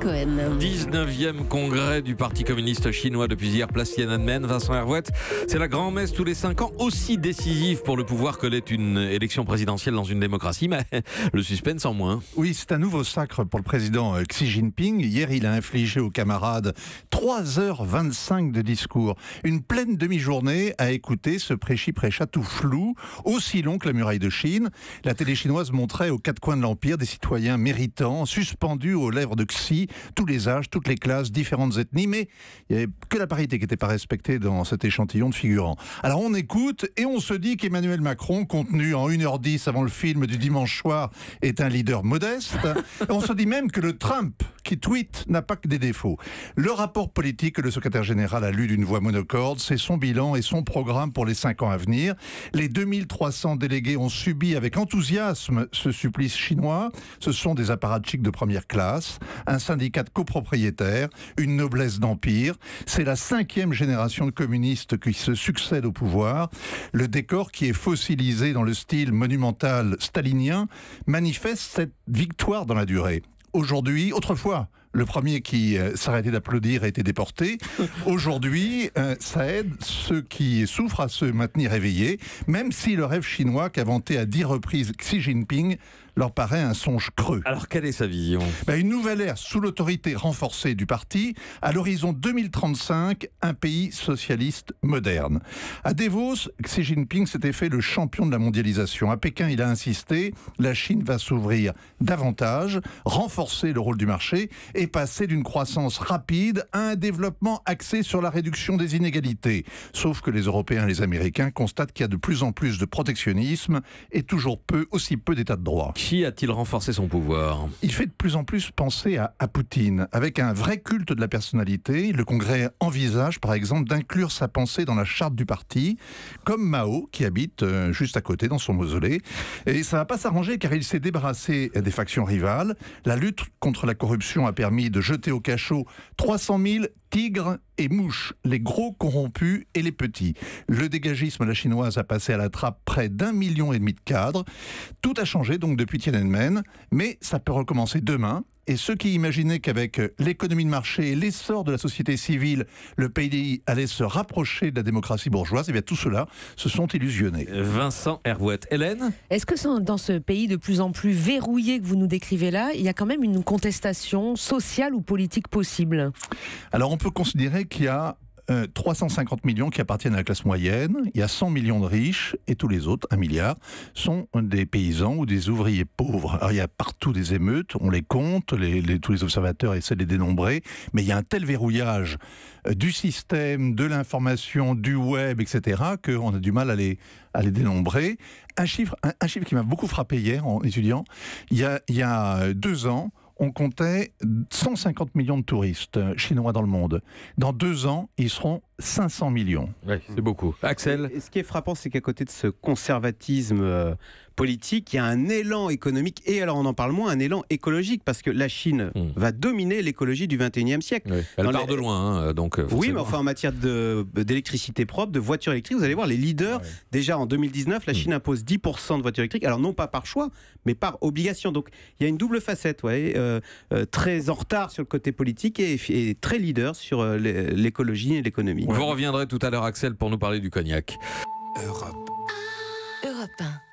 Cohen. 19e congrès du Parti communiste chinois depuis hier, place Tiananmen. Vincent Hervouette, c'est la grand-messe tous les 5 ans, aussi décisive pour le pouvoir que l'est une élection présidentielle dans une démocratie, mais le suspense en moins. Oui, c'est un nouveau sacre pour le président Xi Jinping. Hier, il a infligé aux camarades 3h25 de discours. Une pleine demi-journée à écouter ce prêchi-prêcha tout flou, aussi long que la muraille de Chine. La télé chinoise montrait aux quatre coins de l'Empire des citoyens méritants, suspendus aux lèvres de Xi, tous les âges, toutes les classes, différentes ethnies, mais il n'y avait que la parité qui n'était pas respectée dans cet échantillon de figurants. Alors on écoute et on se dit qu'Emmanuel Macron, contenu en 1h10 avant le film du dimanche soir, est un leader modeste. On se dit même que le Trump qui tweet n'a pas que des défauts. Le rapport politique que le secrétaire général a lu d'une voix monocorde, c'est son bilan et son programme pour les 5 ans à venir. Les 2300 délégués ont subi avec enthousiasme ce supplice chinois. Ce sont des apparatchiks de première classe, un syndicat de copropriétaires, une noblesse d'empire. C'est la 5e génération de communistes qui se succèdent au pouvoir. Le décor qui est fossilisé dans le style monumental stalinien manifeste cette victoire dans la durée. Aujourd'hui, autrefois, le premier qui s'arrêtait d'applaudir a été déporté. Aujourd'hui, ça aide ceux qui souffrent à se maintenir éveillés, même si le rêve chinois qu'a vanté à 10 reprises Xi Jinping leur paraît un songe creux. Alors, quelle est sa vision ? Une nouvelle ère sous l'autorité renforcée du parti, à l'horizon 2035, un pays socialiste moderne. À Davos, Xi Jinping s'était fait le champion de la mondialisation. À Pékin, il a insisté, la Chine va s'ouvrir davantage, renforcer le rôle du marché et passer d'une croissance rapide à un développement axé sur la réduction des inégalités. Sauf que les Européens et les Américains constatent qu'il y a de plus en plus de protectionnisme et toujours aussi peu d'état de droit. Qui a-t-il renforcé son pouvoir ? Il fait de plus en plus penser à Poutine. Avec un vrai culte de la personnalité, le Congrès envisage par exemple d'inclure sa pensée dans la charte du parti, comme Mao qui habite juste à côté dans son mausolée. Et ça ne va pas s'arranger car il s'est débarrassé des factions rivales. La lutte contre la corruption a permis de jeter au cachot 300 000 tigres et mouches, les gros corrompus et les petits. Le dégagisme à la chinoise a passé à la trappe près d'1,5 million de cadres. Tout a changé donc depuis Tiananmen, mais ça peut recommencer demain. Et ceux qui imaginaient qu'avec l'économie de marché et l'essor de la société civile, le pays allait se rapprocher de la démocratie bourgeoise, et bien tout cela se sont illusionnés. Vincent Hervouette. Hélène ? Est-ce que dans ce pays de plus en plus verrouillé que vous nous décrivez là, il y a quand même une contestation sociale ou politique possible ? Alors on peut considérer qu'il y a 350 millions qui appartiennent à la classe moyenne, il y a 100 millions de riches et tous les autres, 1 milliard, sont des paysans ou des ouvriers pauvres. Alors il y a partout des émeutes, on les compte, tous les observateurs essaient de les dénombrer, mais il y a un tel verrouillage du système, de l'information, du web, etc., qu'on a du mal à les dénombrer. Un chiffre qui m'a beaucoup frappé hier en étudiant, il y a 2 ans, on comptait 150 millions de touristes chinois dans le monde. Dans 2 ans, ils seront 500 millions. Oui, c'est beaucoup. Axel ? Et ce qui est frappant, c'est qu'à côté de ce conservatisme politique, il y a un élan économique, et alors on en parle moins, un élan écologique, parce que la Chine va dominer l'écologie du 21e siècle. Oui. Elle part de loin, donc oui, mais enfin en matière d'électricité propre, de voitures électriques, vous allez voir, les leaders, déjà en 2019, la Chine impose 10% de voitures électriques, alors non pas par choix, mais par obligation. Donc il y a une double facette, très en retard sur le côté politique et très leader sur l'écologie et l'économie. Vous reviendrez tout à l'heure, Axel, pour nous parler du cognac. Europe 1.